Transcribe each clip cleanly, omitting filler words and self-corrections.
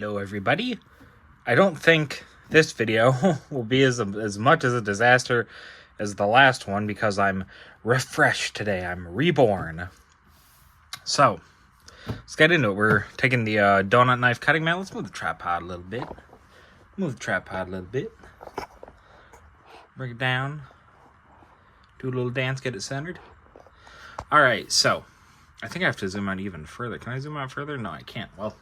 Hello everybody. I don't think this video will be as much as a disaster as the last one because I'm refreshed today. I'm reborn. So, let's get into it. We're taking the donut knife cutting mat. Let's move the tripod a little bit. Bring it down. Do a little dance, get it centered. Alright, so I think I have to zoom out even further. Can I zoom out further? No, I can't. Well,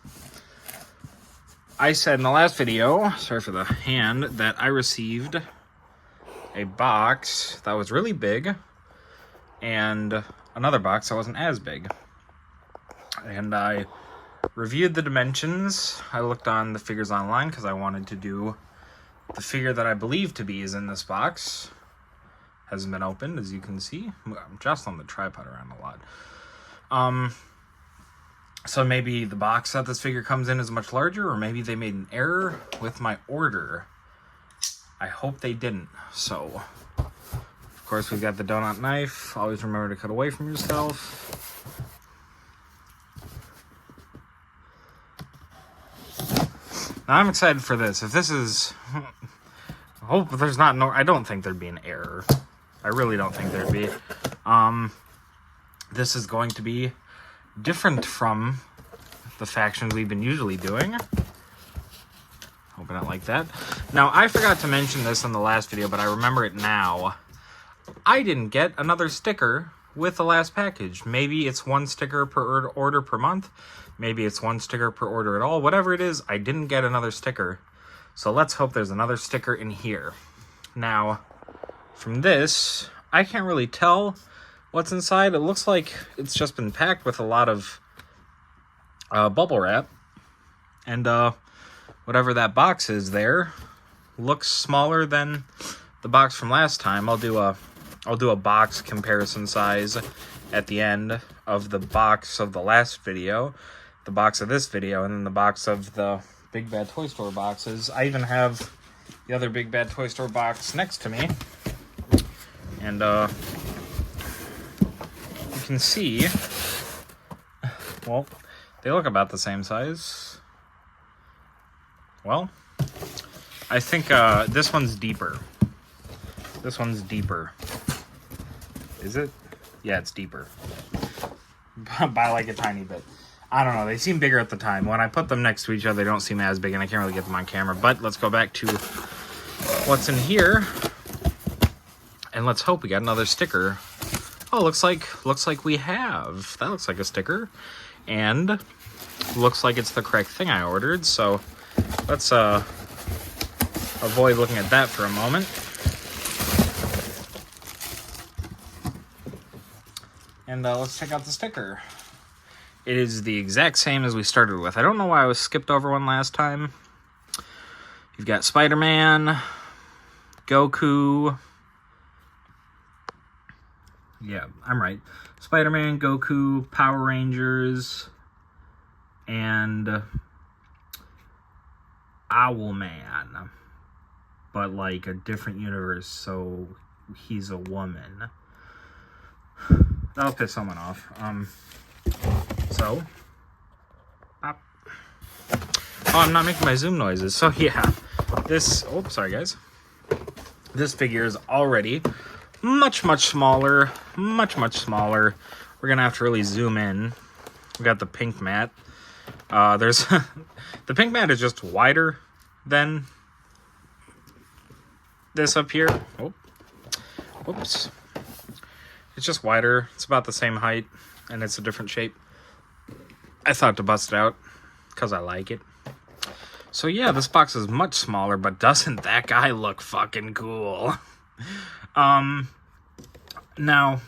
I said in the last video, sorry for the hand, that I received a box that was really big and another box that wasn't as big. And I reviewed the dimensions. I looked on the figures online because I wanted to do the figure that I believe to be is in this box. Hasn't been opened, as you can see. I'm just on the tripod around a lot. So maybe the box that this figure comes in is much larger, or maybe they made an error with my order. I hope they didn't. So, of course, we've got the donut knife. Always remember to cut away from yourself. Now, I'm excited for this. If this is... I hope there's not no... I don't think there'd be an error. I really don't think there'd be. This is going to be different from the factions we've been usually doing. Open it like that. Now, I forgot to mention this in the last video, but I remember it now. I didn't get another sticker with the last package. Maybe it's one sticker per order per month. Maybe it's one sticker per order at all. Whatever it is, I didn't get another sticker. So let's hope there's another sticker in here. Now, from this, I can't really tell what's inside. It looks like it's just been packed with a lot of bubble wrap. And whatever that box is there looks smaller than the box from last time. I'll do a box comparison size at the end of the box of the last video, the box of this video, and then the box of the Big Bad Toy Store boxes. I even have the other Big Bad Toy Store box next to me. And you can see, well, they look about the same size. Well, I think this one's deeper. This one's deeper. Is it? Yeah, it's deeper. By like a tiny bit. I don't know. They seem bigger at the time. When I put them next to each other, they don't seem as big, and I can't really get them on camera. But let's go back to what's in here. And let's hope we got another sticker. Oh, looks like we have. That looks like a sticker. And looks like it's the correct thing I ordered. So let's avoid looking at that for a moment. And let's check out the sticker. It is the exact same as we started with. I don't know why I was skipped over one last time. You've got Spider-Man, Goku. Yeah, I'm right. Spider-Man, Goku, Power Rangers, and Owlman. But like a different universe, so he's a woman. That'll piss someone off. So, oh, I'm not making my zoom noises. So yeah, this, oh, sorry guys. This figure is already much smaller, much smaller. We're gonna have to really zoom in. We got the pink mat. There's, the pink mat is just wider than this up here. Oh, whoops. It's just wider. It's about the same height, and it's a different shape. I thought to bust it out because I like it. So yeah, this box is much smaller, but doesn't that guy look fucking cool? Now,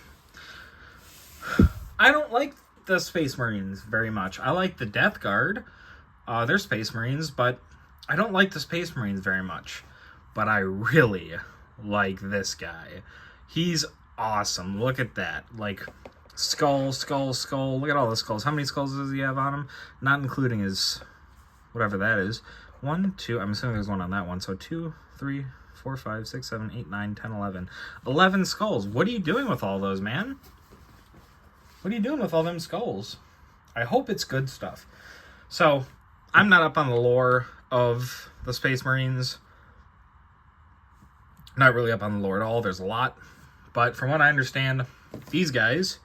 I don't like the Space Marines very much. I like the Death Guard. They're Space Marines, but I don't like the Space Marines very much. But I really like this guy. He's awesome. Look at that. Like, skull. Look at all the skulls. How many skulls does he have on him? Not including his, whatever that is. 1, 2, I'm assuming there's one on that one. So 2, 3, 4, 5, 6, 7, 8, 9, 10, 11. 11 skulls. What are you doing with all those, man? What are you doing with all them skulls? I hope it's good stuff. So, I'm not up on the lore of the Space Marines. Not really up on the lore at all. There's a lot. But from what I understand, these guys,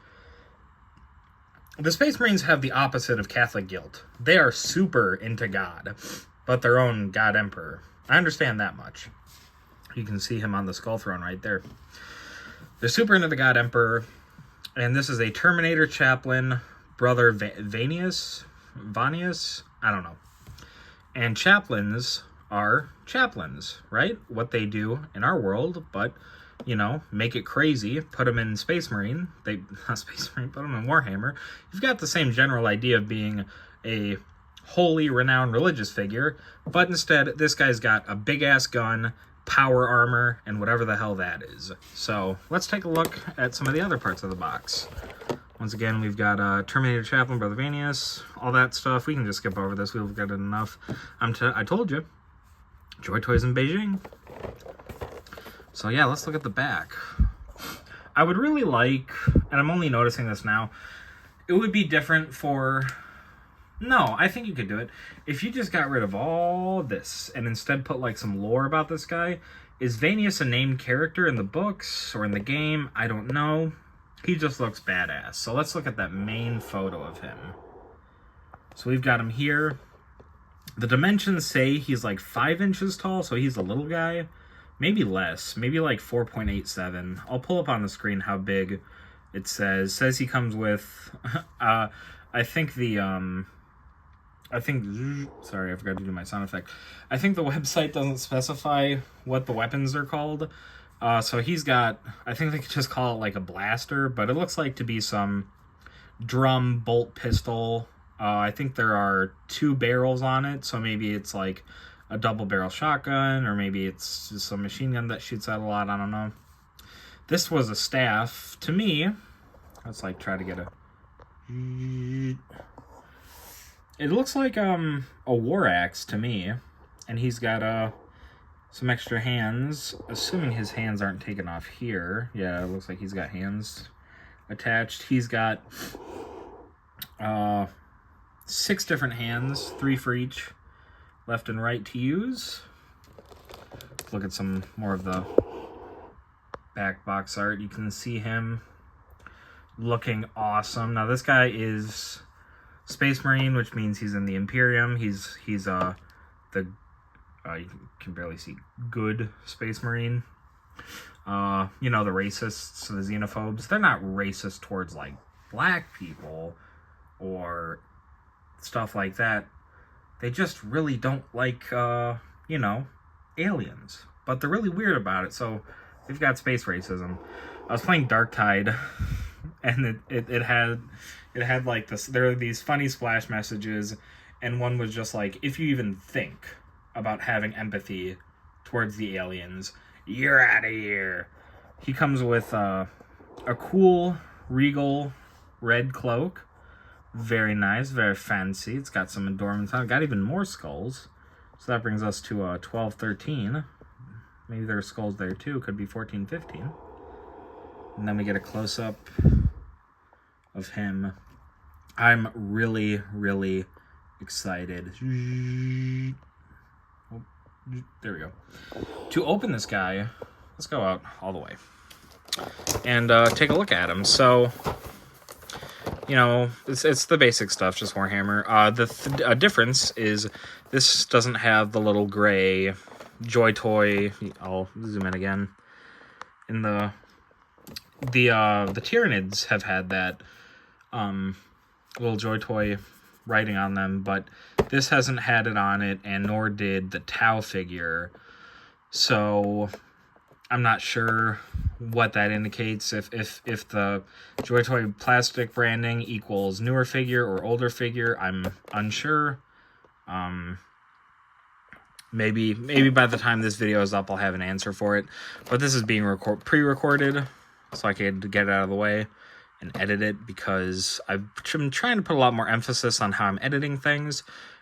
the Space Marines have the opposite of Catholic guilt. They are super into God, but their own God Emperor. I understand that much. You can see him on the skull throne right there. They're super into the God Emperor, and this is a Terminator Chaplain, brother Vanius? I don't know. And chaplains are chaplains, right? What they do in our world, but, you know, make it crazy, put them in Space Marine, not Space Marine, put them in Warhammer. You've got the same general idea of being a holy, renowned religious figure, but instead, this guy's got a big-ass gun, power armor, and whatever the hell that is. So, let's take a look at some of the other parts of the box. Once again, we've got Terminator Chaplain, Brother Vanius, all that stuff. We can just skip over this. We've got enough. I told you. JOYTOY's in Beijing. So yeah, let's look at the back. I would really like, and I'm only noticing this now, it would be different for... No, I think you could do it. If you just got rid of all this and instead put like some lore about this guy. Is Vanius a named character in the books or in the game? I don't know. He just looks badass. So let's look at that main photo of him. So we've got him here. The dimensions say he's like 5 inches tall, so he's a little guy. Maybe less. Maybe like 4.87. I'll pull up on the screen how big it says. It says he comes with... I think the... Sorry, I forgot to do my sound effect. I think the website doesn't specify what the weapons are called. So he's got, I think they could just call it like a blaster, but it looks like to be some drum bolt pistol. I think there are 2 barrels on it, so maybe it's like a double barrel shotgun, or maybe it's just a machine gun that shoots out a lot, I don't know. This was a staff. To me, let's like try to get a... It looks like a war axe to me, and he's got some extra hands, assuming his hands aren't taken off here. Yeah, it looks like he's got hands attached. He's got 6 different hands, 3 for each, left and right to use. Let's look at some more of the back box art. You can see him looking awesome. Now this guy is Space Marine, which means he's in the Imperium. He's the you can barely see, good Space Marine. You know, the racists, the xenophobes, they're not racist towards, like, black people or stuff like that. They just really don't like, you know, aliens. But they're really weird about it, so they've got space racism. I was playing Dark Tide, and it had like this, there are these funny splash messages, and one was just like, if you even think about having empathy towards the aliens, you're out of here. He comes with a cool regal red cloak. Very nice, very fancy. It's got some adornments on it. Got even more skulls. So that brings us to 12, 13. Maybe there are skulls there too. Could be 14, 15. And then we get a close-up of him. I'm really, really excited. Oh, there we go. To open this guy, let's go out all the way and take a look at him. So, you know, it's the basic stuff, just Warhammer. The difference is this doesn't have the little gray JOYTOY. I'll zoom in again. In the Tyranids have had that little JOYTOY writing on them, but this hasn't had it on it, and nor did the Tau figure. So I'm not sure what that indicates. If the JOYTOY plastic branding equals newer figure or older figure, I'm unsure. Maybe by the time this video is up, I'll have an answer for it. But this is being pre-recorded, so I could get it out of the way and edit it, because I'm trying to put a lot more emphasis on how I'm editing things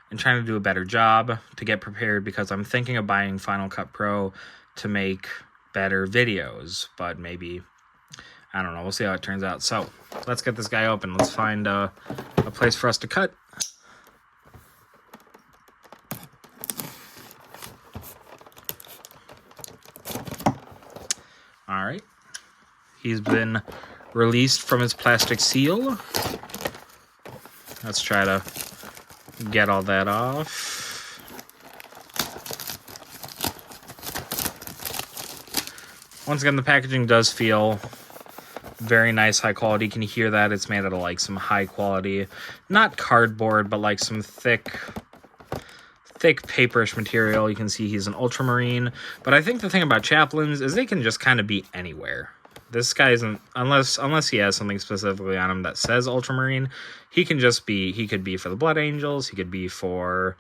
and trying to do a better job to get prepared, because I'm thinking of buying Final Cut Pro to make better videos. But maybe, I don't know, we'll see how it turns out. So let's get this guy open. Let's find a place for us to cut. All right. He's been released from his plastic seal. Let's try to get all that off. Once again, the packaging does feel very nice, high quality. You can hear that it's made out of like some high quality, not cardboard, but like some thick paperish material. You can see he's an Ultramarine. But I think the thing about Chaplains is they can just kind of be anywhere. This guy isn't, unless he has something specifically on him that says Ultramarine, he can just be, he could be for the Blood Angels, he could be for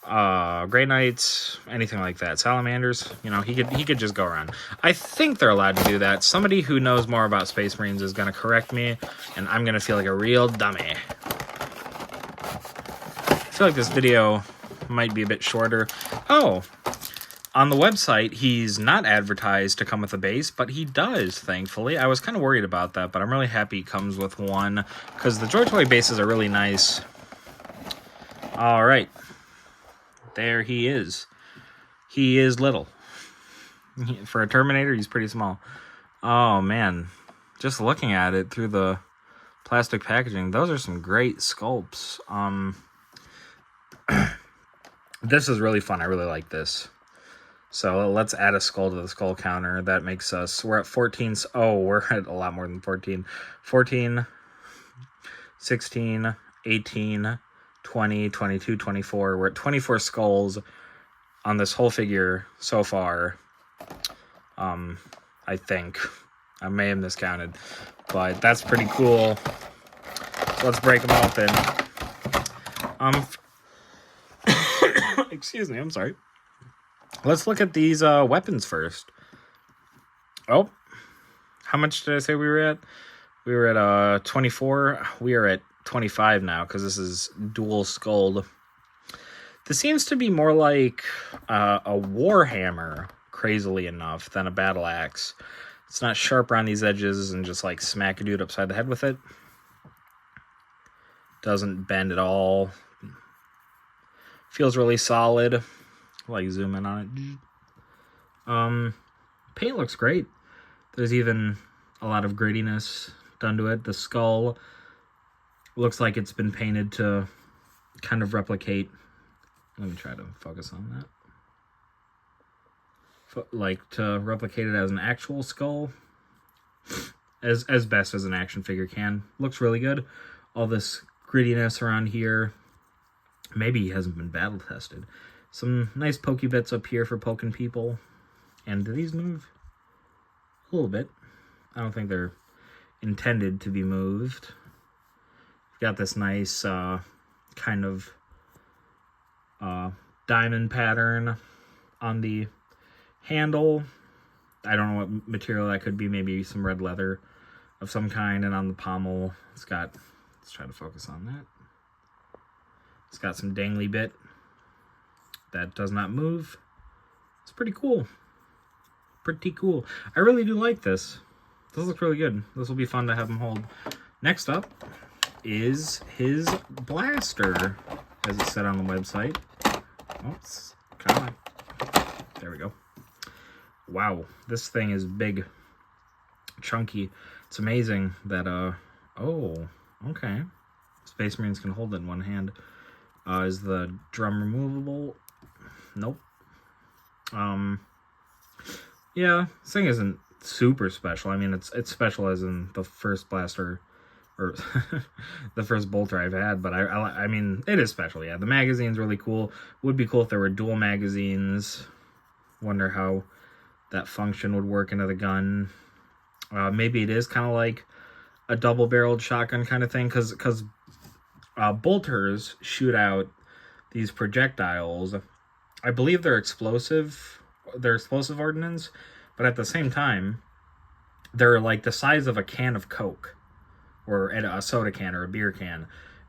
Grey Knights, anything like that. Salamanders, you know, he could just go around. I think they're allowed to do that. Somebody who knows more about Space Marines is going to correct me, and I'm going to feel like a real dummy. I feel like this video might be a bit shorter. Oh, on the website, he's not advertised to come with a base, but he does, thankfully. I was kind of worried about that, but I'm really happy he comes with one, because the JOYTOY bases are really nice. All right. There he is. He is little. For a Terminator, he's pretty small. Oh, man. Just looking at it through the plastic packaging, those are some great sculpts. This is really fun. I really like this. So let's add a skull to the skull counter. That makes us, we're at 14. Oh, we're at a lot more than 14. 14, 16, 18, 20, 22, 24. We're at 24 skulls on this whole figure so far. I think. I may have miscounted, but that's pretty cool. So let's break them open. Excuse me, I'm sorry. Let's look at these weapons first. Oh, how much did I say we were at? We were at 24. We are at 25 now because this is dual skulled. This seems to be more like a Warhammer, crazily enough, than a battle axe. It's not sharp around these edges and just like smack a dude upside the head with it. Doesn't bend at all. Feels really solid. I'll like zoom in on it. Paint looks great. There's even a lot of grittiness done to it. The skull looks like it's been painted to kind of replicate. Let me try to focus on that. Like to replicate it as an actual skull, as best as an action figure can. Looks really good. All this grittiness around here. Maybe he hasn't been battle tested. Some nice pokey bits up here for poking people. And do these move? A little bit. I don't think they're intended to be moved. We've got this nice kind of diamond pattern on the handle. I don't know what material that could be. Maybe some red leather of some kind. And on the pommel, it's got, let's try to focus on that. It's got some dangly bit that does not move. It's pretty cool. Pretty cool. I really do like this. This looks really good. This will be fun to have him hold. Next up is his blaster, as it said on the website. Oops. Come on. There we go. Wow. This thing is big. Chunky. It's amazing that, oh, okay. Space Marines can hold it in one hand. Is the drum removable? Nope. Yeah, this thing isn't super special. I mean, it's special as in the first blaster, or the first bolter I've had, but I mean, it is special, yeah. The magazine's really cool. Would be cool if there were dual magazines. Wonder how that function would work into the gun. Maybe it is kind of like a double-barreled shotgun kind of thing, because bolters shoot out these projectiles. I believe they're explosive ordnance, but at the same time, they're like the size of a can of Coke, or a soda can or a beer can.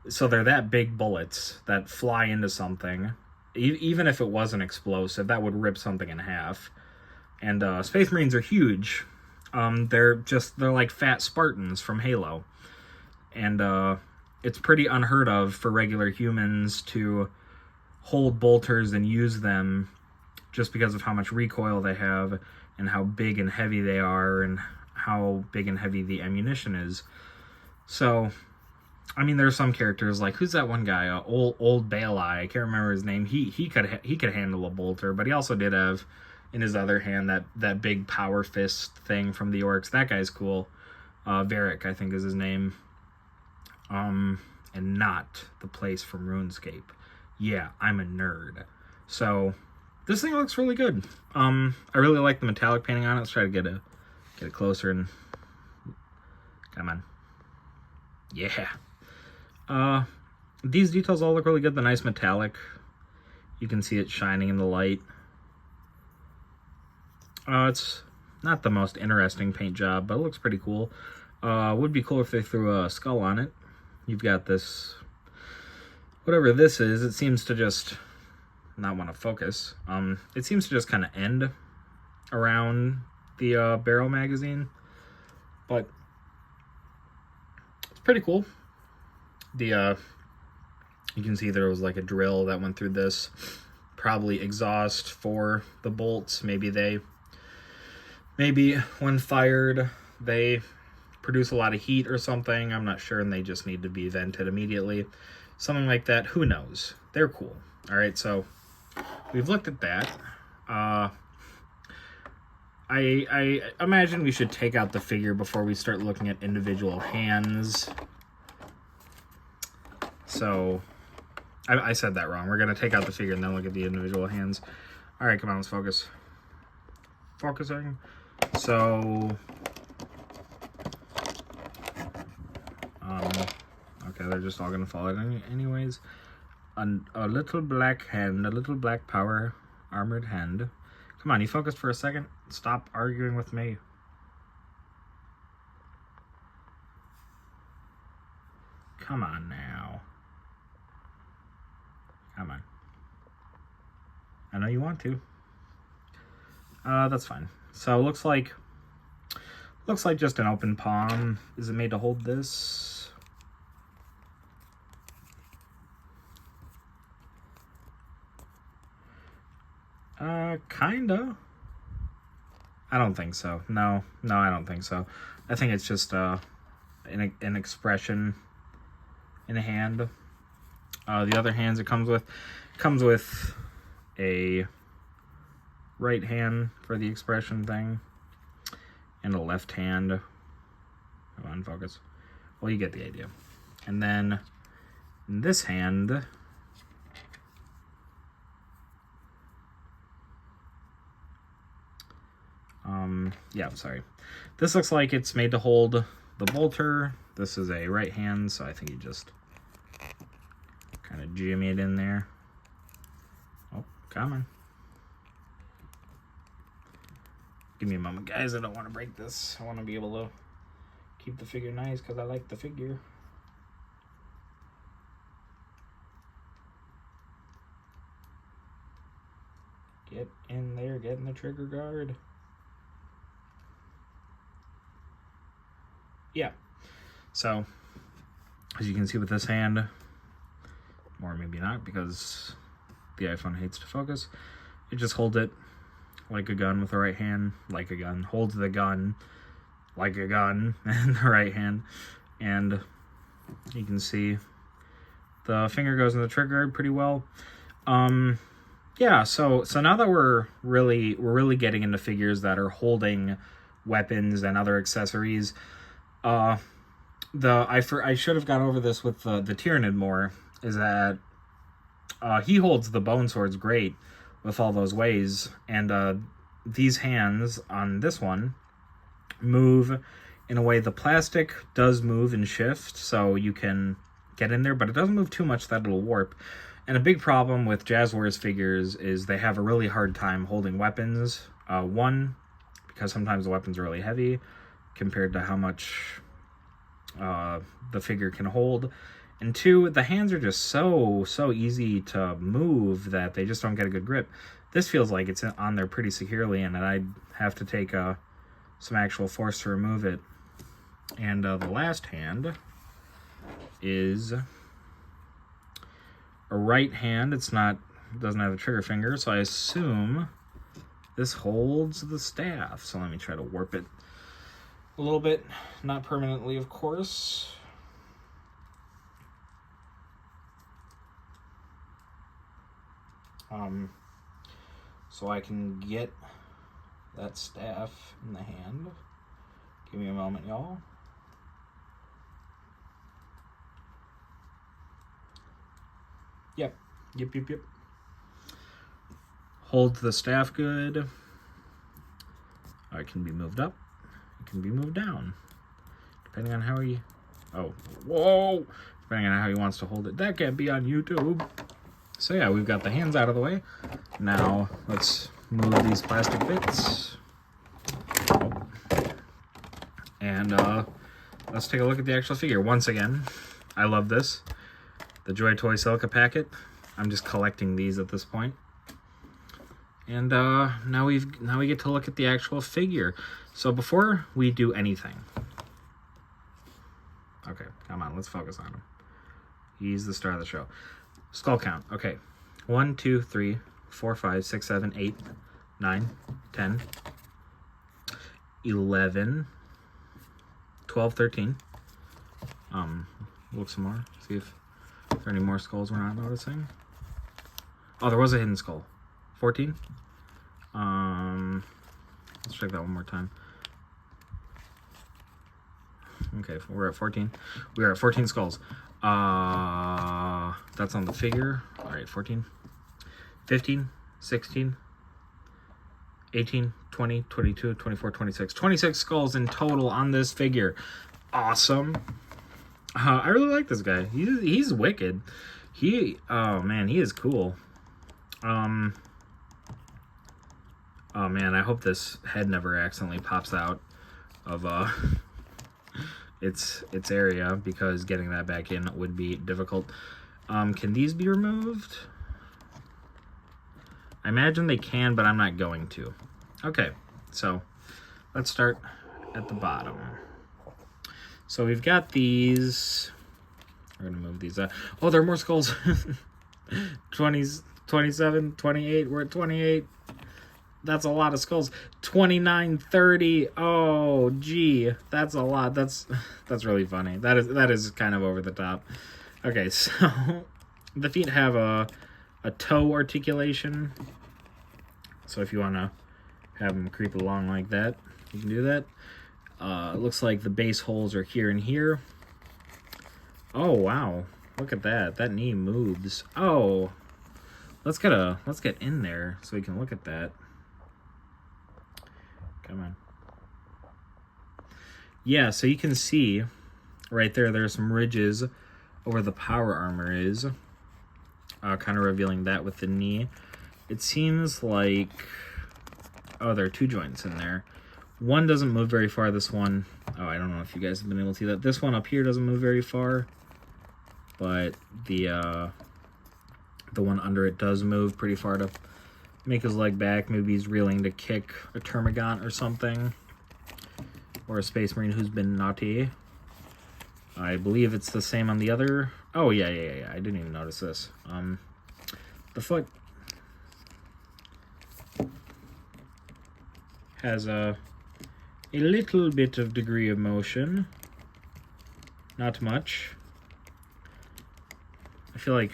So they're that big bullets that fly into something. Even if it wasn't explosive, that would rip something in half. And Space Marines are huge. They're like fat Spartans from Halo. And it's pretty unheard of for regular humans to hold bolters and use them just because of how much recoil they have and how big and heavy they are and how big and heavy the ammunition is. So, I mean, there's some characters like, who's that one guy? Old Baelai. I can't remember his name. He could handle a bolter, but he also did have in his other hand that big power fist thing from the orcs. That guy's cool. Varric, I think, is his name. And not the place from RuneScape. Yeah, I'm a nerd. So this thing looks really good. I really like the metallic painting on it. Let's try to get it closer and come on. Yeah. These details all look really good. The nice metallic. You can see it shining in the light. It's not the most interesting paint job, but it looks pretty cool. Would be cool if they threw a skull on it. You've got this, whatever this is, it seems to just not want to focus. It seems to just kind of end around the barrel magazine, but it's pretty cool. You can see there was like a drill that went through this, probably exhaust for the bolts. Maybe when fired, they produce a lot of heat or something. I'm not sure, and they just need to be vented immediately. Something like that. Who knows? They're cool. All right, so we've looked at that. I imagine we should take out the figure before we start looking at individual hands. So I said that wrong. We're going to take out the figure and then look at the individual hands. All right, come on, let's focus. Focusing. So, okay, they're just all going to fall out anyways. A little black hand, a little black power armored hand. Come on, you focused for a second? Stop arguing with me. Come on now. Come on. I know you want to. That's fine. So looks like just an open palm. Is it made to hold this? Kinda. I don't think so. No, I don't think so. I think it's just an expression in a hand. The other hands it comes with a right hand for the expression thing and a left hand. Come on, focus. Well, you get the idea. And then in this hand, yeah, sorry. This looks like it's made to hold the bolter. This is a right hand, so I think you just kind of jimmy it in there. Oh, come on. Give me a moment, guys. I don't want to break this. I want to be able to keep the figure nice because I like the figure. Get in there, get in the trigger guard. Yeah. So, as you can see with this hand, or maybe not because the iPhone hates to focus, it just holds it like a gun with the right hand, like a gun, holds the gun like a gun in the right hand, and you can see the finger goes in the trigger guard pretty well. Yeah, so now that we're really getting into figures that are holding weapons and other accessories, I should have gone over this with the Tyranid more, is that he holds the bone swords great with all those ways, and these hands on this one move in a way. The plastic does move and shift, so you can get in there, but it doesn't move too much that it'll warp. And a big problem with Jazzwares figures is they have a really hard time holding weapons. One, because sometimes the weapons are really heavy compared to how much the figure can hold. And two, the hands are just so easy to move that they just don't get a good grip. This feels like it's on there pretty securely, and I'd have to take some actual force to remove it. And the last hand is a right hand. Doesn't have a trigger finger, so I assume This holds the staff. So let me try to warp it a little bit. Not permanently, of course. So I can get that staff in the hand. Give me a moment, y'all. Yep. Holds the staff good. It can be moved up. It can be moved down. Depending on how he... Oh, whoa! Depending on how he wants to hold it. That can't be on YouTube. So yeah, we've got the hands out of the way. Now, let's move these plastic bits. Oh. And let's take a look at the actual figure. Once again, I love this. The JOYTOY Silica packet. I'm just collecting these at this point. And now we get to look at the actual figure. So before we do anything... Okay, come on, let's focus on him. He's the star of the show. Skull count. Okay. 1, 2, 3, 4, 5, 6, 7, 8, 9, 10, 11, 12, 13. Look some more. See if there are any more skulls we're not noticing. Oh, there was a hidden skull. 14. Let's check that one more time. Okay, we're at 14. We are at 14 skulls. That's on the figure. All right, 14, 15, 16, 18, 20, 22, 24, 26. 26 skulls in total on this figure. Awesome. I really like this guy. He's wicked. Oh man, he is cool. Oh man, I hope this head never accidentally pops out of its area, because getting that back in would be difficult. Can these be removed? I imagine they can, but I'm not going to. Okay, so let's start at the bottom. So we've got these. We're gonna move these out. Oh, there are more skulls. 20, 27, 28. We're at 28. That's a lot of skulls. 29, 30. Oh, gee, that's a lot. That's really funny. That is kind of over the top. Okay, so the feet have a toe articulation. So if you want to have them creep along like that, you can do that. It looks like the base holes are here and here. Oh wow, look at that. That knee moves. Oh, let's get in there so we can look at that. Come on. Yeah, so you can see right there, there are some ridges over the power armor is. Kind of revealing that with the knee. It seems like... Oh, there are two joints in there. One doesn't move very far, this one... Oh, I don't know if you guys have been able to see that. This one up here doesn't move very far. But the one under it does move pretty far to make his leg back. Maybe he's reeling to kick a Terminator or something. Or a Space Marine who's been naughty. I believe it's the same on the other. Oh, yeah. I didn't even notice this. The foot has a little bit of degree of motion. Not much. I feel like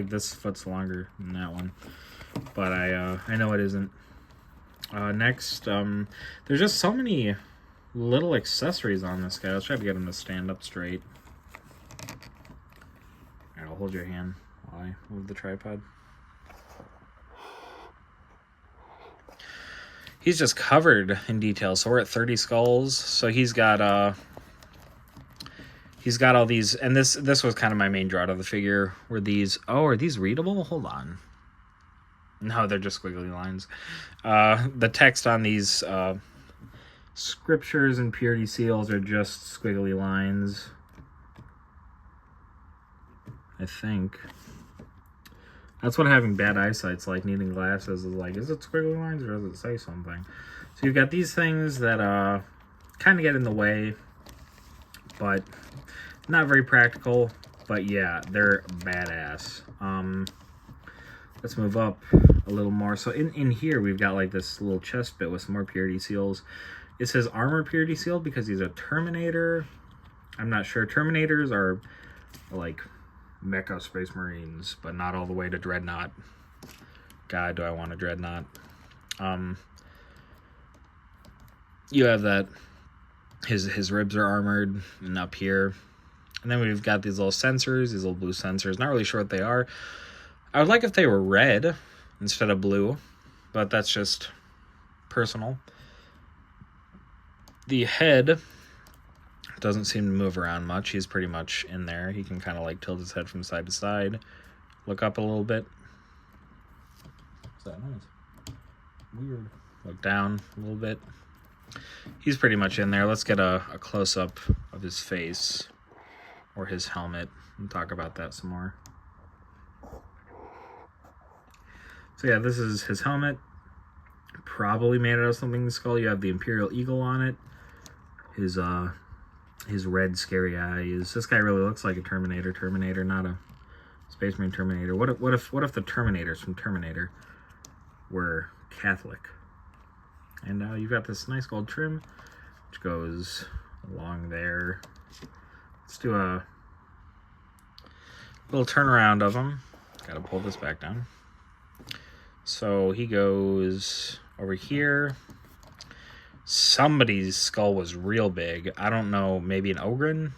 this foot's longer than that one. But I know it isn't. Next, there's just so many little accessories on this guy. Let's try to get him to stand up straight. Alright, I'll hold your hand while I move the tripod. He's just covered in detail. So we're at 30 skulls. So he's got all these, and this was kind of my main draw to the figure. Were these? Oh, are these readable? Hold on. No, they're just squiggly lines. The text on these scriptures and purity seals are just squiggly lines. I think. That's what having bad eyesight's like, needing glasses is like. Is it squiggly lines or does it say something? So you've got these things that kind of get in the way, but not very practical. But yeah, they're badass. let's move up a little more. So in here, we've got like this little chest bit with some more purity seals. It says armor purity seal because he's a Terminator. I'm not sure. Terminators are like mecha space marines, but not all the way to Dreadnought. God, do I want a Dreadnought. You have that. His ribs are armored, and up here. And then we've got these little sensors, these little blue sensors. Not really sure what they are. I would like if they were red instead of blue, but that's just personal. The head doesn't seem to move around much. He's pretty much in there. He can kind of like tilt his head from side to side, look up a little bit. What's that noise? Weird. Look down a little bit. He's pretty much in there. Let's get a close-up of his face or his helmet and talk about that some more. So yeah, this is his helmet. Probably made out of something in the skull. You have the Imperial Eagle on it. His red scary eyes. This guy really looks like a Terminator, not a Space Marine Terminator. What if the Terminators from Terminator were Catholic? And you've got this nice gold trim, which goes along there. Let's do a little turnaround of him. Gotta pull this back down. So he goes over here. Somebody's skull was real big. I don't know, maybe an Ogren?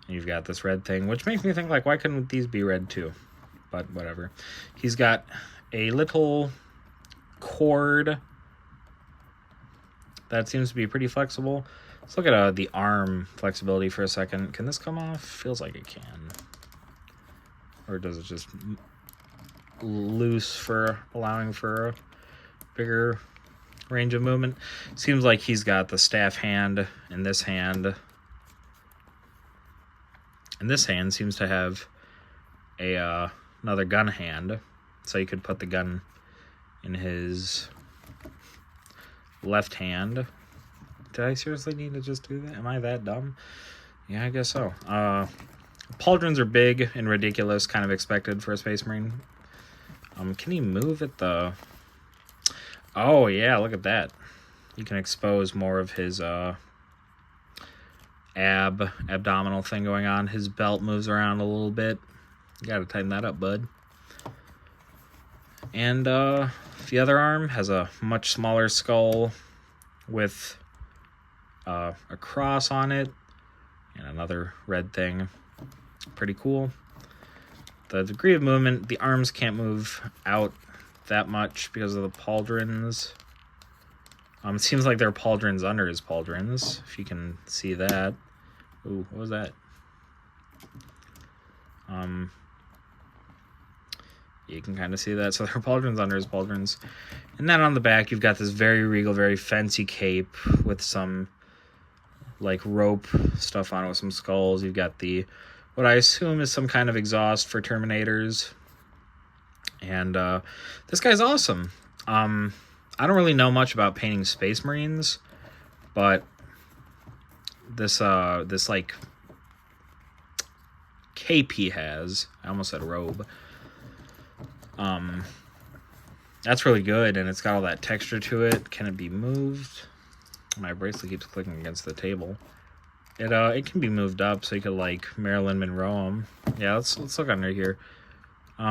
And you've got this red thing, which makes me think, like, why couldn't these be red too? But whatever. He's got a little cord that seems to be pretty flexible. Let's look at the arm flexibility for a second. Can this come off? Feels like it can. Or does it just loose for allowing for a bigger range of movement? Seems like he's got the staff hand in this hand. And this hand seems to have another gun hand. So you could put the gun in his left hand. Did I seriously need to just do that? Am I that dumb? Yeah, I guess so. Pauldrons are big and ridiculous, kind of expected for a Space Marine. Can he move at the... Oh, yeah, look at that. You can expose more of his abdominal thing going on. His belt moves around a little bit. You gotta tighten that up, bud. And the other arm has a much smaller skull with a cross on it and another red thing. Pretty cool. The degree of movement, the arms can't move out that much because of the pauldrons. It seems like there are pauldrons under his pauldrons, if you can see that. Ooh, what was that? You can kind of see that. So there are pauldrons under his pauldrons. And then on the back, you've got this very regal, very fancy cape with some, like, rope stuff on it with some skulls. You've got what I assume is some kind of exhaust for Terminators. And this guy's awesome. I don't really know much about painting Space Marines, but this like cape he has, I almost said robe, that's really good, and it's got all that texture to it. Can it be moved? My bracelet keeps clicking against the table. It can be moved up, so you could, like, Marilyn Monroe him. Yeah, let's look under here.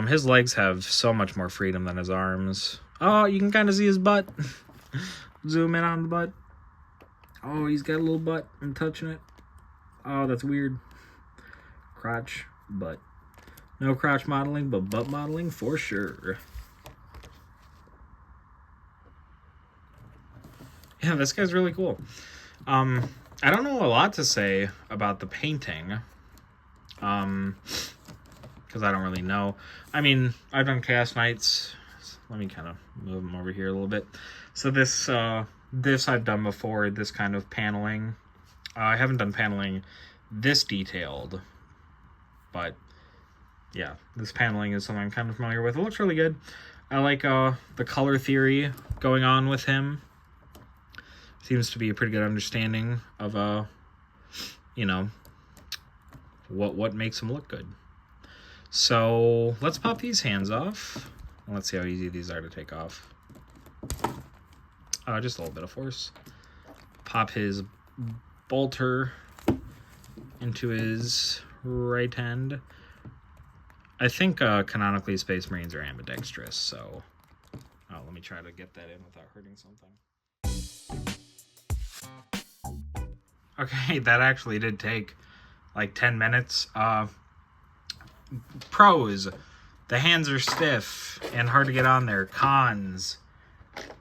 His legs have so much more freedom than his arms. Oh, you can kind of see his butt. Zoom in on the butt. Oh, he's got a little butt. I'm touching it. Oh, that's weird. Crotch, butt. No crotch modeling, but butt modeling for sure. Yeah, this guy's really cool. I don't know a lot to say about the painting. Because I don't really know. I mean, I've done Chaos Knights. Let me kind of move them over here a little bit. So this I've done before, this kind of paneling. I haven't done paneling this detailed, but yeah, this paneling is something I'm kind of familiar with. It looks really good. I like the color theory going on with him. Seems to be a pretty good understanding of you know, what makes him look good. So let's pop these hands off. Let's see how easy these are to take off. Just a little bit of force. Pop his bolter into his right hand. I think canonically Space Marines are ambidextrous, so... Oh, let me try to get that in without hurting something. Okay, that actually did take like 10 minutes. Pros, the hands are stiff and hard to get on there. Cons,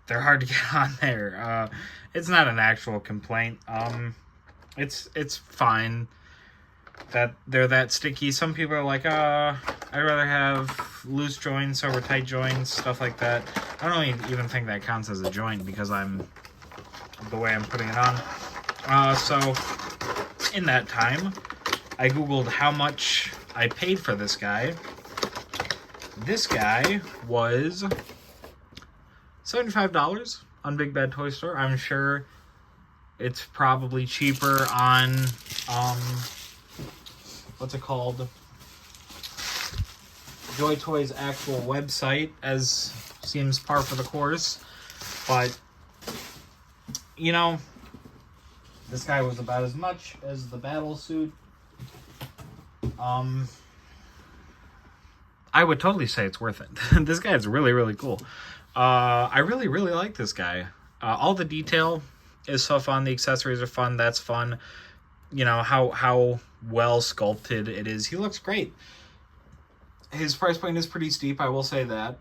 they're hard to get on there. It's not an actual complaint. It's fine that they're that sticky. Some people are like, I'd rather have loose joints over tight joints, stuff like that. I don't even think that counts as a joint because the way I'm putting it on. So in that time, I Googled how much I paid for this guy. This guy was $75 on Big Bad Toy Store. I'm sure it's probably cheaper on, what's it called? JOYTOY's actual website, as seems par for the course. But, you know, this guy was about as much as the battle suit. I would totally say it's worth it. This guy is really, really cool. I really, really like this guy. All the detail is so fun. The accessories are fun. That's fun. You know, how well sculpted it is. He looks great. His price point is pretty steep, I will say that.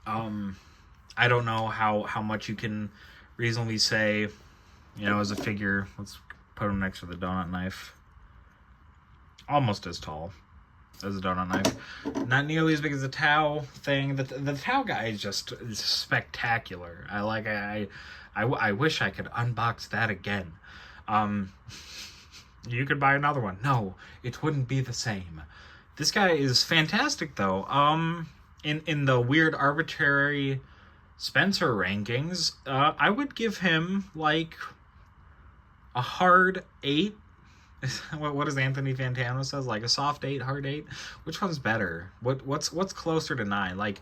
I don't know how much you can reasonably say, you know, as a figure. Let's put him next to the donut knife. Almost as tall as a donut knife. Not nearly as big as the Tau thing. The Tau guy is just spectacular. I wish I could unbox that again. You could buy another one. No, it wouldn't be the same. This guy is fantastic, though. In the weird arbitrary Spencer rankings, I would give him like a hard 8. What does Anthony Fantano says? Like a soft 8, hard 8? Which one's better? What's closer to 9? Like,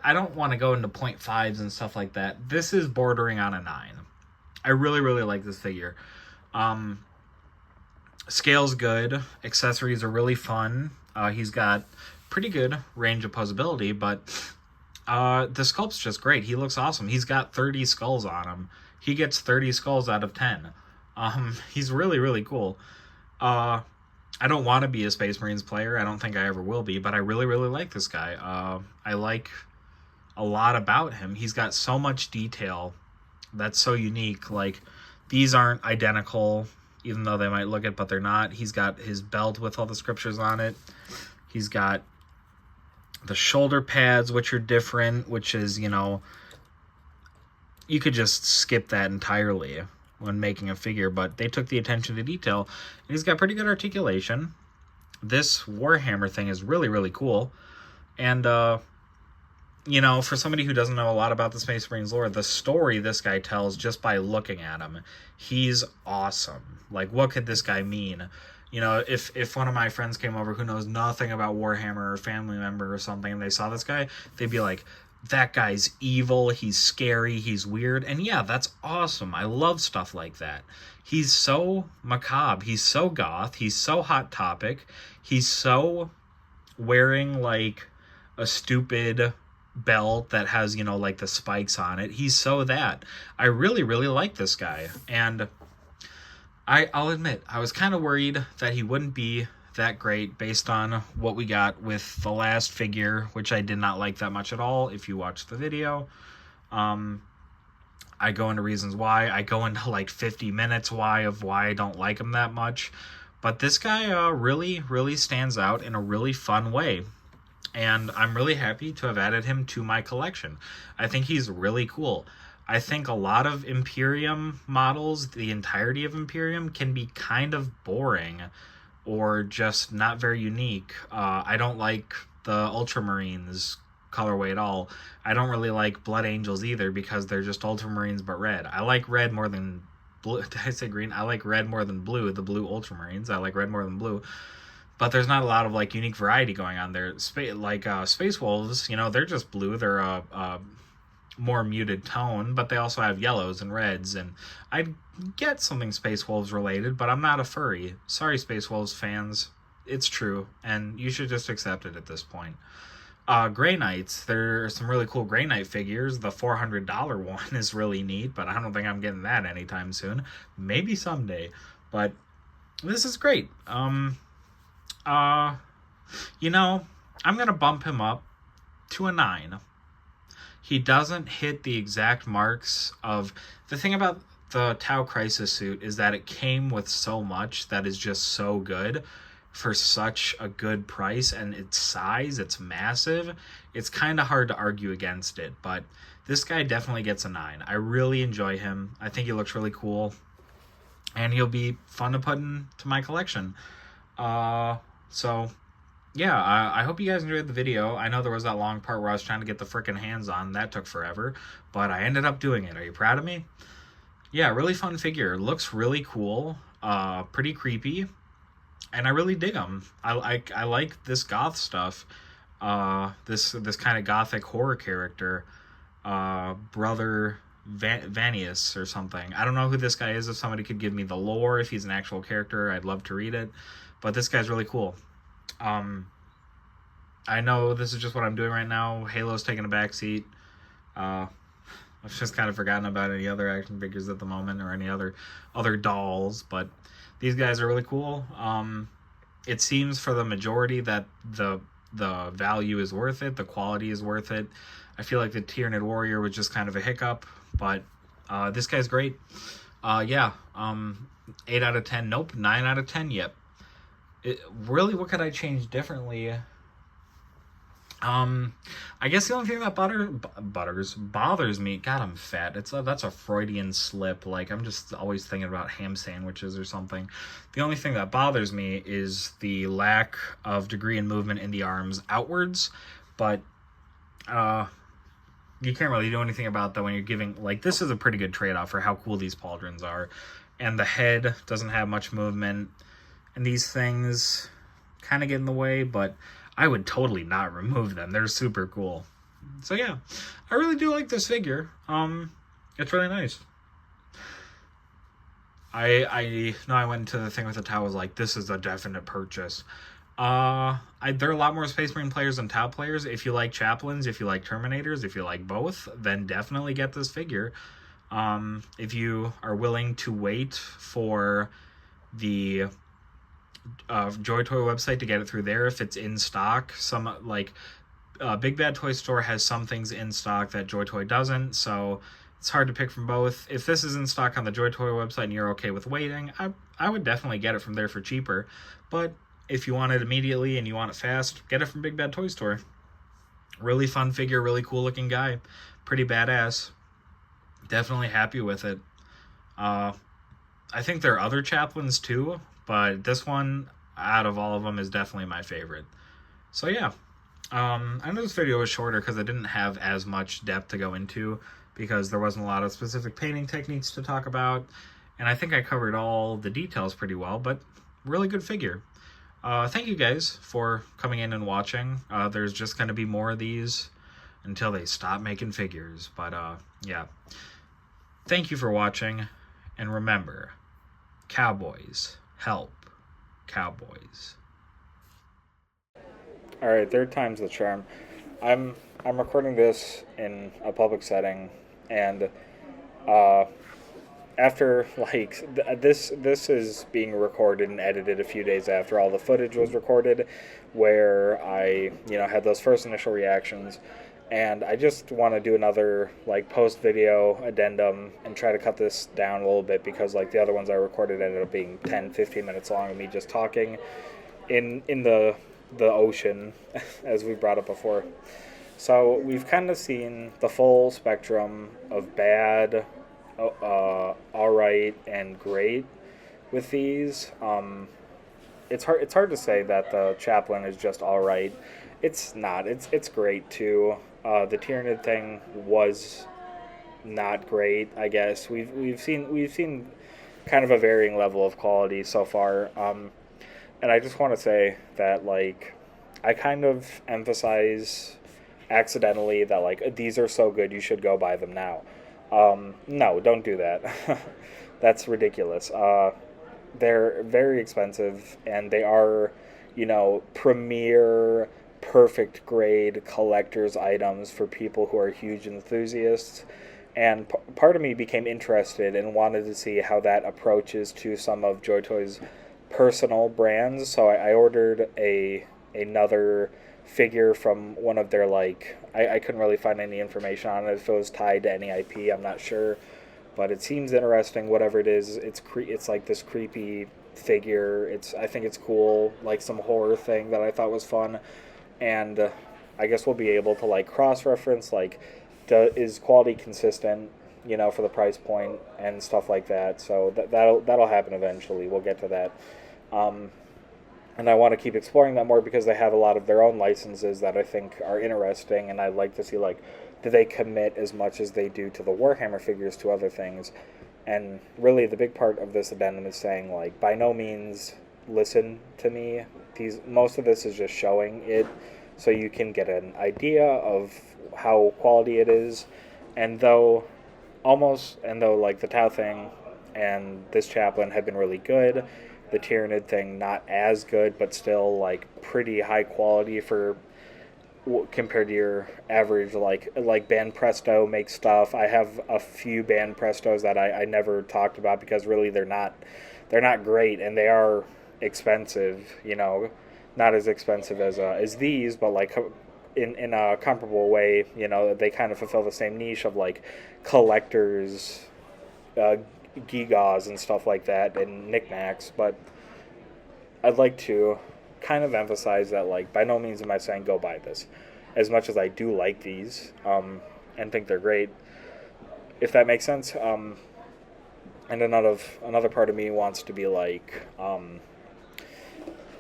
I don't want to go into 0.5s and stuff like that. This is bordering on a 9. I really, really like this figure. Scale's good. Accessories are really fun. He's got pretty good range of posability, but the sculpt's just great. He looks awesome. He's got 30 skulls on him. He gets 30 skulls out of 10. He's really, really cool. I don't want to be a Space Marines player. I don't think I ever will be, but I really, really like this guy. I like a lot about him. He's got so much detail that's so unique. Like, these aren't identical, even though they might look it, but they're not. He's got his belt with all the scriptures on it. He's got the shoulder pads, which are different, which is, you know, you could just skip that entirely when making a figure, but they took the attention to detail, and he's got pretty good articulation. This Warhammer thing is really, really cool, and, you know, for somebody who doesn't know a lot about the Space Marines lore, the story this guy tells just by looking at him, he's awesome. Like, what could this guy mean? You know, if one of my friends came over who knows nothing about Warhammer, or family member or something, and they saw this guy, they'd be like, that guy's evil, he's scary, he's weird. And yeah, that's awesome. I love stuff like that. He's so macabre, he's so goth, he's so Hot Topic, he's so wearing like a stupid belt that has, you know, like the spikes on it. He's so that. I really, really like this guy. And I'll admit, I was kind of worried that he wouldn't be that great based on what we got with the last figure, which I did not like that much at all. If you watch the video, I go into reasons why. I go into like 50 minutes why I don't like him that much. But this guy really, really stands out in a really fun way. And I'm really happy to have added him to my collection. I think he's really cool. I think a lot of Imperium models, the entirety of Imperium, can be kind of boring or just not very unique. I don't like the Ultramarines colorway at all. I don't really like Blood Angels either because they're just Ultramarines but red. I like red more than blue. Did I say green? I like red more than blue, the blue Ultramarines. I like red more than blue. but there's not a lot of like unique variety going on there. Space Wolves, you know, they're just blue. They're a more muted tone, but they also have yellows and reds, and I'd get something Space Wolves related, but I'm not a furry. Sorry, Space Wolves fans. It's true, and you should just accept it at this point. Grey Knights, there are some really cool Grey Knight figures. The $400 one is really neat, but I don't think I'm getting that anytime soon. Maybe someday, but this is great. You know, I'm gonna bump him up to a 9. He doesn't hit the exact marks of... The thing about the Tau Crisis suit is that it came with so much that is just so good for such a good price, and its size, it's massive. It's kind of hard to argue against it, but this guy definitely gets a 9. I really enjoy him. I think he looks really cool, and he'll be fun to put into my collection. So yeah, I hope you guys enjoyed the video. I know there was that long part where I was trying to get the frickin' hands on. That took forever, but I ended up doing it. Are you proud of me? Yeah, really fun figure. Looks really cool. Pretty creepy. And I really dig him. I like this goth stuff. This kind of gothic horror character. Brother Vanius or something. I don't know who this guy is. If somebody could give me the lore, if he's an actual character, I'd love to read it. But this guy's really cool. I know this is just what I'm doing right now. Halo's taking a backseat. I've just kind of forgotten about any other action figures at the moment, or any other dolls, but these guys are really cool. It seems for the majority that the value is worth it, the quality is worth it. I feel like the Tyranid Warrior was just kind of a hiccup, but this guy's great. 8 out of 10. Nope. 9 out of 10. Yep. Really, what could I change differently? I guess the only thing that bothers me, God, I'm fat. That's a Freudian slip. Like, I'm just always thinking about ham sandwiches or something. The only thing that bothers me is the lack of degree and movement in the arms outwards, but you can't really do anything about that when you're giving, like, this is a pretty good trade-off for how cool these pauldrons are. And the head doesn't have much movement, and these things kind of get in the way, but I would totally not remove them. They're super cool. So yeah, I really do like this figure. It's really nice. I know I went into the thing with the Tau, was like, this is a definite purchase. There are a lot more Space Marine players than Tau players. If you like Chaplains, if you like Terminators, if you like both, then definitely get this figure. If you are willing to wait for the JOYTOY website to get it through there, if it's in stock, some like Big Bad Toy Store has some things in stock that JOYTOY doesn't, so it's hard to pick from both. If this is in stock on the JOYTOY website and you're okay with waiting, I would definitely get it from there for cheaper. But if you want it immediately and you want it fast, get it from Big Bad Toy Store. Really fun figure, really cool looking guy, pretty badass. Definitely happy with it. I think there are other Chaplains too, but this one, out of all of them, is definitely my favorite. So yeah, I know this video was shorter because I didn't have as much depth to go into, because there wasn't a lot of specific painting techniques to talk about, and I think I covered all the details pretty well, but really good figure. Thank you guys for coming in and watching. There's just going to be more of these until they stop making figures, but yeah. Thank you for watching, and remember, cowboys help cowboys. All right, third time's the charm. I'm recording this in a public setting, and after, like, this is being recorded and edited a few days after all the footage was recorded, where I, had those first initial reactions. And I just want to do another, like, post-video addendum and try to cut this down a little bit, because, like, the other ones I recorded ended up being 10-15 minutes long of me just talking in the ocean, as we brought up before. So we've kind of seen the full spectrum of bad, alright, and great with these. It's hard to say that the Chaplain is just alright. It's not. It's great too. The Tyranid thing was not great, I guess. We've seen kind of a varying level of quality so far. And I just want to say that, like, I kind of emphasize accidentally that, like, these are so good, you should go buy them now. No, don't do that. That's ridiculous. They're very expensive, and they are, premier, perfect grade collector's items for people who are huge enthusiasts. And part of me became interested and wanted to see how that approaches to some of JOYTOY's personal brands. So I ordered another figure from one of their, like, I couldn't really find any information on it if it was tied to any IP. I'm not sure, but it seems interesting. Whatever it is, it's like this creepy figure. I think it's cool, like some horror thing that I thought was fun, and I guess we'll be able to, like, cross reference, like, is quality consistent, for the price point and stuff like that. So that'll happen eventually. We'll get to that. And I want to keep exploring that more because they have a lot of their own licenses that I think are interesting, and I'd like to see, like, do they commit as much as they do to the Warhammer figures to other things. And really the big part of this addendum is saying, like, by no means listen to me. Most of this is just showing it so you can get an idea of how quality it is. And though like the Tau thing and this Chaplain have been really good, the Tyranid thing not as good, but still, like, pretty high quality for compared to your average, like Band Presto makes stuff. I have a few Band Prestos that I never talked about because really they're not great, and they are expensive, not as expensive as these, but, like, in a comparable way, they kind of fulfill the same niche of, like, collectors, gigas and stuff like that, and knickknacks. But I'd like to kind of emphasize that, like, by no means am I saying go buy this, as much as I do like these, and think they're great, if that makes sense. And another part of me wants to be like,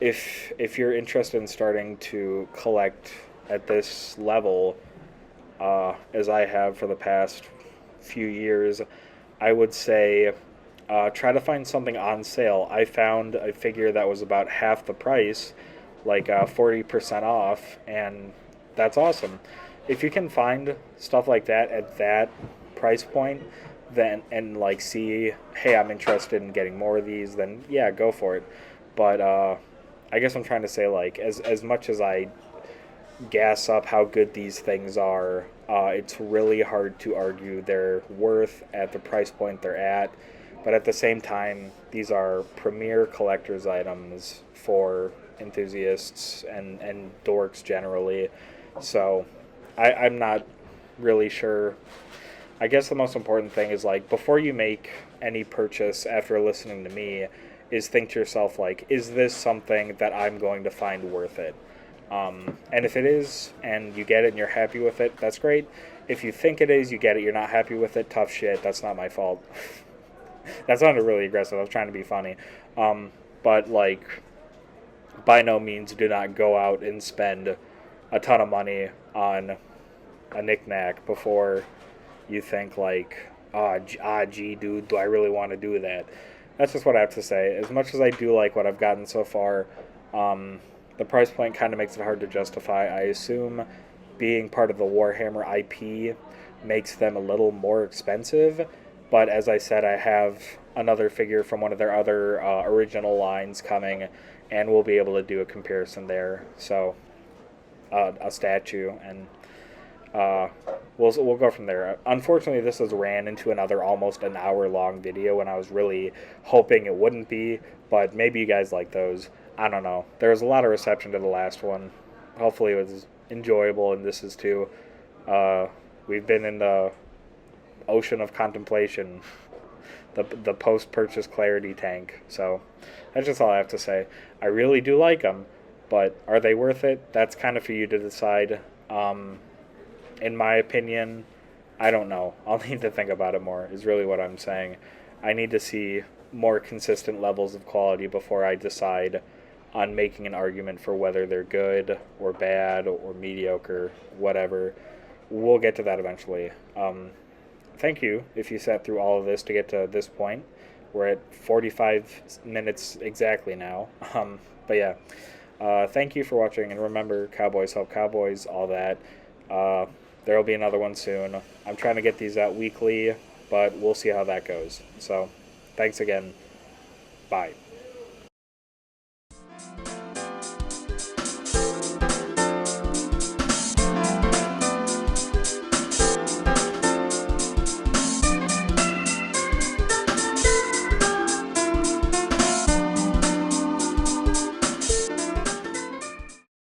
if you're interested in starting to collect at this level, as I have for the past few years, I would say try to find something on sale. I found a figure that was about half the price, like 40% off, and that's awesome. If you can find stuff like that at that price point, then, and, like, see, hey, I'm interested in getting more of these, then yeah, go for it. But I guess I'm trying to say, like, as much as I gas up how good these things are, it's really hard to argue their worth at the price point they're at. But at the same time, these are premier collector's items for enthusiasts and dorks generally. So I'm not really sure. I guess the most important thing is, like, before you make any purchase after listening to me, is think to yourself, like, is this something that I'm going to find worth it? And if it is, and you get it and you're happy with it, that's great. If you think it is, you get it, you're not happy with it, tough shit, that's not my fault. That sounded really aggressive, I was trying to be funny. But, like, by no means do not go out and spend a ton of money on a knickknack before you think, like, gee, dude, do I really want to do that? That's just what I have to say. As much as I do like what I've gotten so far, the price point kind of makes it hard to justify. I assume being part of the Warhammer IP makes them a little more expensive, but as I said, I have another figure from one of their other original lines coming, and we'll be able to do a comparison there. So, a statue, and we'll go from there. Unfortunately, this has ran into another almost an hour-long video, and I was really hoping it wouldn't be, but maybe you guys like those. I don't know. There was a lot of reception to the last one. Hopefully it was enjoyable, and this is too. We've been in the ocean of contemplation, the post-purchase clarity tank. So that's just all I have to say. I really do like them, but are they worth it? That's kind of for you to decide. In my opinion, I don't know. I'll need to think about it more, is really what I'm saying. I need to see more consistent levels of quality before I decide on making an argument for whether they're good or bad or mediocre, whatever. We'll get to that eventually. Thank you if you sat through all of this to get to this point. We're at 45 minutes exactly now. But yeah, thank you for watching, and remember, cowboys help cowboys, all that. There will be another one soon. I'm trying to get these out weekly, but we'll see how that goes. So, thanks again. Bye.